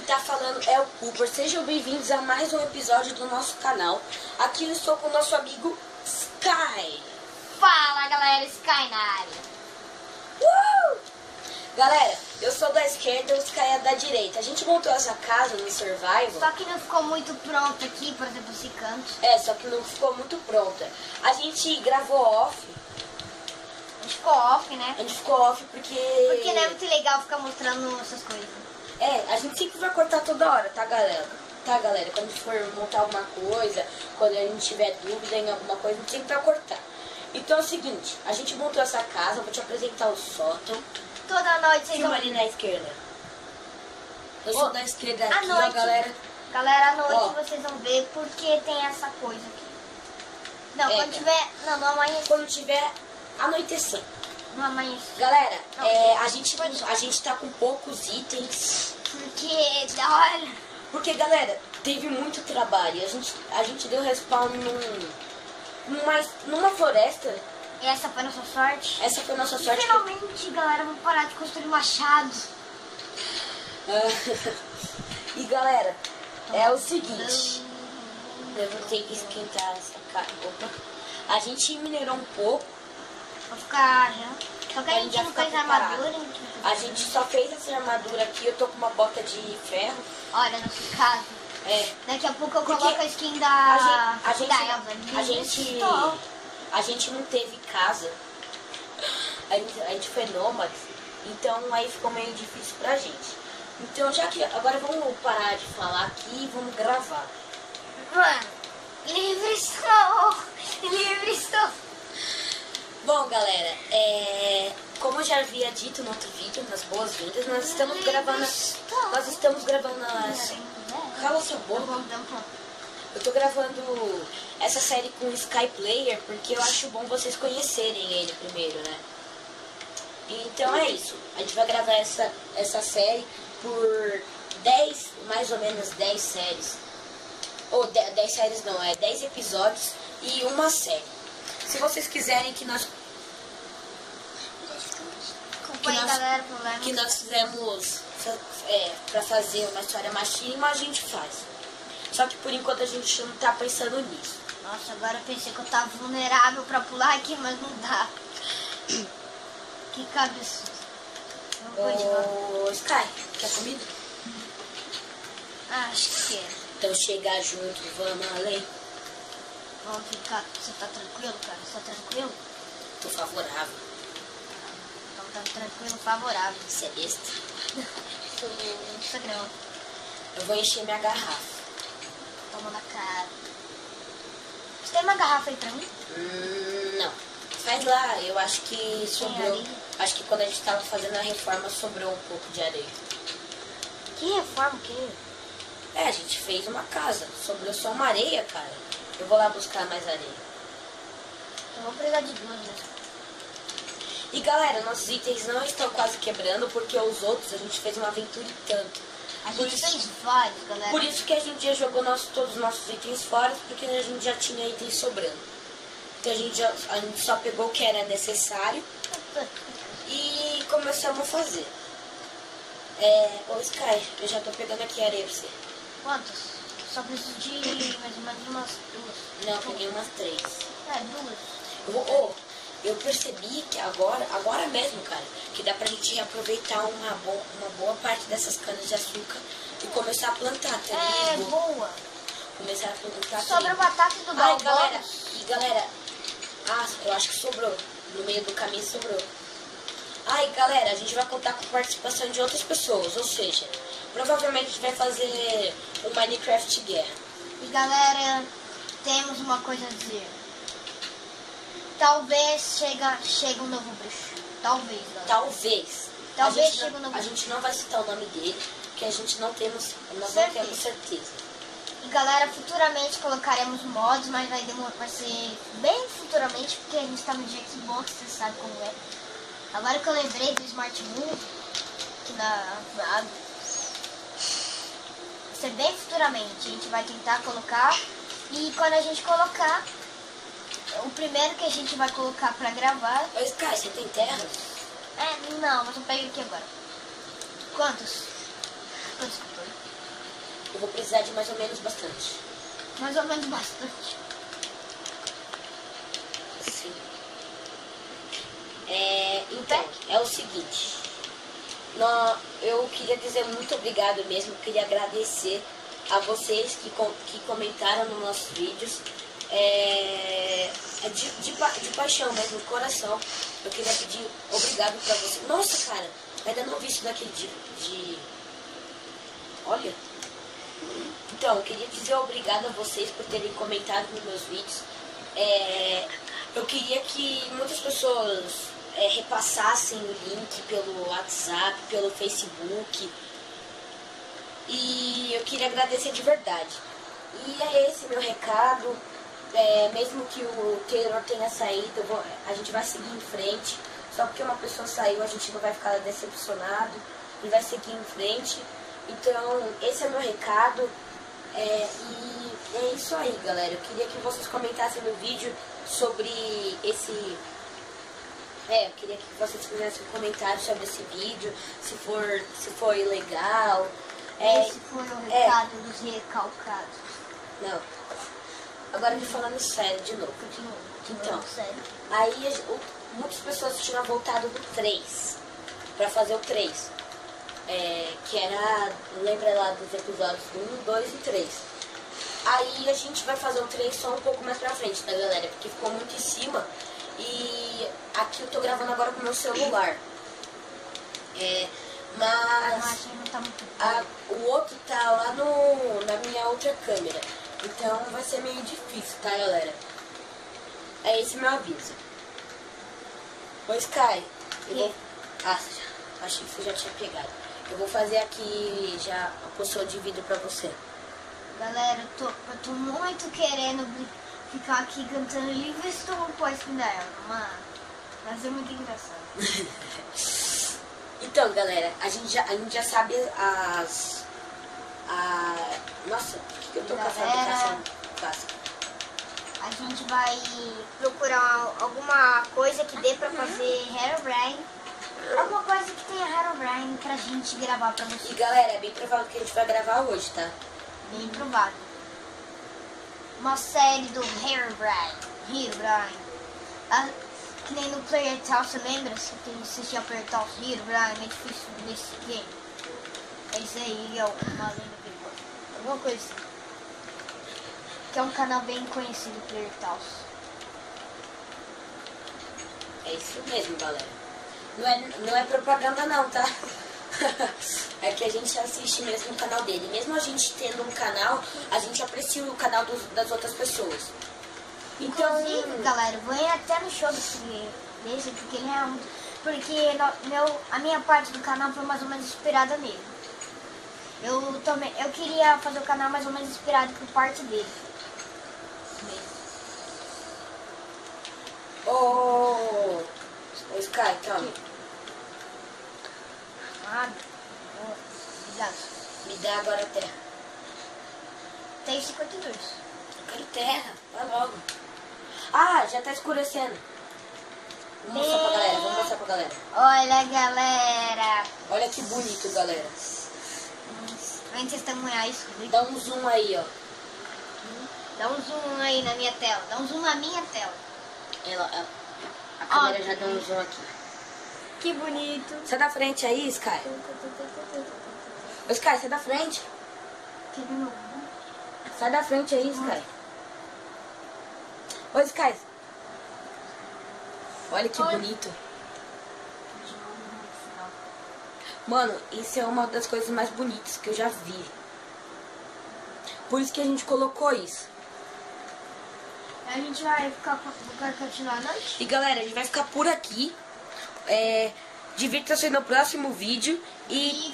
tá falando é o Cooper. Sejam bem-vindos a mais um episódio do nosso canal. Aqui eu estou com o nosso amigo Sky. Fala galera, Sky na área. Galera, eu sou da esquerda e o Sky é da direita. A gente montou essa casa no Survival. Só que não ficou muito pronto aqui, por exemplo, esse canto. É, só que não ficou muito pronta. A gente gravou off. A gente ficou off, né? A gente ficou off porque... Porque não é muito legal ficar mostrando essas coisas. É, a gente sempre vai cortar toda hora, tá galera? Tá galera, quando a gente for montar alguma coisa, quando a gente tiver dúvida em alguma coisa, a gente sempre vai cortar. Então é o seguinte, a gente montou essa casa, eu vou te apresentar o sótão. Toda noite vocês vão... Filma ali na esquerda. Eu sou da esquerda à aqui, ó, noite, galera. Galera, à noite Ó. vocês vão ver porque tem essa coisa aqui. Não, É, quando cara. tiver... Não, não amanhecer. Quando tiver anoitecendo. Não amanhecer. Galera, Não. a gente tá com poucos itens. Porque da hora. Porque, galera, teve muito trabalho. A gente deu respawn numa floresta. E essa foi a nossa sorte. Essa foi a nossa sorte. Finalmente, galera, vamos parar de construir machados. E, galera, é o seguinte. Eu vou ter que esquentar essa cara. Opa. A gente minerou um pouco. Vou ficar já. Só que a gente já não fica fez preparado. armadura. A gente só fez essa armadura aqui. Eu tô com uma bota de ferro. Olha, nosso caso. É. Daqui a pouco eu Porque coloco a skin da a gente não teve casa. A gente foi nômade. Então aí ficou meio difícil pra gente. Então já que agora vamos parar de falar aqui e vamos gravar. Mano, livre estou! Livre estou! Bom, galera, como eu já havia dito no outro vídeo, nas boas-vindas, nós estamos gravando as... Cala sua boca. Eu tô gravando essa série com o Sky Player porque eu acho bom vocês conhecerem ele primeiro, né? Então é isso. A gente vai gravar essa série por 10, mais ou menos 10 séries. Ou 10 séries não, 10 episódios e uma série. Se vocês quiserem que nós fizemos pra fazer uma história mais mínima, a gente faz. Só que por enquanto a gente não tá pensando nisso. Nossa, agora eu pensei que eu tava vulnerável pra pular aqui, mas não dá. Que cabeçudo. Ô, Sky, quer comida? Acho que é. Então chega junto, vamos além. Vamos ficar. Você tá tranquilo, cara? Você tá tranquilo? Tô favorável. Então tá tranquilo, favorável. Você é besta? Isso aqui não. Eu vou encher minha garrafa. Toma na cara. Você tem uma garrafa aí pra mim? Não. Faz lá, eu acho que sobrou. areia? Acho que quando a gente tava fazendo a reforma sobrou um pouco de areia. Que reforma que é? A gente fez uma casa. Sobrou só uma areia, cara. Eu vou lá buscar mais areia. Eu vou precisar de duas mesmo. E galera, nossos itens não estão quase quebrando porque os outros a gente fez uma aventura e tanto. A Por gente isso- fez vários, galera. Por isso que a gente já jogou todos os nossos itens fora, porque a gente já tinha itens sobrando. Então a gente só pegou o que era necessário e começamos a fazer. Ô Sky, eu já tô pegando aqui a areia pra você. Quantas? Só preciso de mais ou menos umas duas. Não, eu peguei umas 3. Duas. Eu percebi que agora mesmo, cara, que dá pra gente reaproveitar uma boa parte dessas canas de açúcar e começar a plantar, tá É, ligado? boa. Começar a plantar. Sobra batata do Ai, balão. galera, eu acho que sobrou. No meio do caminho sobrou. Ai, galera, a gente vai contar com a participação de outras pessoas, ou seja, provavelmente a gente vai fazer o Minecraft Guerra. E galera, temos uma coisa a dizer. Talvez chegue um novo bruxo. Talvez, galera. Talvez. Talvez A gente chegue um novo a bruxo. gente não vai citar o nome dele, porque nós não temos certeza. E galera, futuramente colocaremos mods, mas vai ser bem futuramente, porque a gente tá no dia Xbox, você sabe como é. Agora que eu lembrei do Smart Move, que vai ser bem futuramente, a gente vai tentar colocar. E quando a gente colocar, o primeiro que a gente vai colocar pra gravar... Ô Sky, você tem terra? Não, mas eu pego aqui agora. Quantos? Quantos que foi? Eu vou precisar de mais ou menos bastante. Mais ou menos bastante. Sim. Então, é o seguinte. Eu queria dizer muito obrigado mesmo. Queria agradecer a vocês que comentaram nos nossos vídeos. De paixão mesmo, de coração. Eu queria pedir obrigado pra você. Nossa, cara, ainda não vi isso daqui Olha. Então, eu queria dizer obrigado a vocês por terem comentado nos meus vídeos. Eu queria que muitas pessoas repassassem o link pelo WhatsApp, pelo Facebook. E eu queria agradecer de verdade. E é esse meu recado. Mesmo que o terror tenha saído, a gente vai seguir em frente. Só porque uma pessoa saiu, a gente não vai ficar decepcionado e vai seguir em frente. Então, esse é o meu recado. E é isso aí, galera. Eu queria que vocês comentassem no vídeo sobre esse... eu queria que vocês fizessem um comentário sobre esse vídeo, se foi legal. Esse foi o recado dos recalcados. Não. Agora me falando sério de novo. Então, aí muitas pessoas tinham voltado do 3, pra fazer o 3. Que era, lembra lá dos episódios 1, 2 e 3. Aí a gente vai fazer o 3 só um pouco mais pra frente, tá, galera? Porque ficou muito em cima. E aqui eu tô gravando agora com o meu celular. Mas o outro tá lá na minha outra câmera. Então vai ser meio difícil, tá, galera? É esse meu aviso. Ô, Sky, eu vou... achei que você já tinha pegado. Eu vou fazer aqui já a poção de vidro pra você. Galera, eu tô muito querendo ficar aqui cantando Livingstone Poison dela, mano. Vai ser muito engraçado. Então, galera, a gente já sabe Nossa, o que eu tô caçando? A gente vai procurar alguma coisa que dê pra fazer Herobrine. Alguma coisa que tenha Herobrine pra gente gravar pra vocês. E galera, é bem provável que a gente vai gravar hoje, tá? Bem provável. Uma série do Herobrine. Que nem no Player Tal, você lembra? Você tem que assistir a Player Tal, Herobrine, é difícil nesse game. É isso aí, é uma lenda perigosa. Alguma coisa assim. Que é um canal bem conhecido, Player Tal. É isso mesmo, galera. Não é propaganda não, tá? É que a gente assiste mesmo o canal dele. Mesmo a gente tendo um canal, a gente aprecia o canal das outras pessoas. Então, inclusive, galera, vem até no show desse, porque ele é porque a minha parte do canal foi mais ou menos inspirada nele. Eu queria fazer o canal mais ou menos inspirado por parte dele. Ô, Sky, calma. Obrigado. Me dá agora a terra. Tem 52. Eu quero terra, vai logo. Já tá escurecendo. Vamos mostrar pra galera, Olha, galera. Olha que bonito, galera. Vem testemunhar isso. Dá um zoom aí, ó. Dá um zoom aí na minha tela. Dá um zoom na minha tela. A câmera já deu um zoom aqui. Que bonito. Sai da frente aí, Sky. Ô, Sky, sai da frente. Sai da frente aí, Sky. Ô, Sky. Olha que bonito. Mano, isso é uma das coisas mais bonitas que eu já vi. Por isso que a gente colocou isso. A gente vai continuar a noite. E galera, a gente vai ficar por aqui. Divirta-se no próximo vídeo. E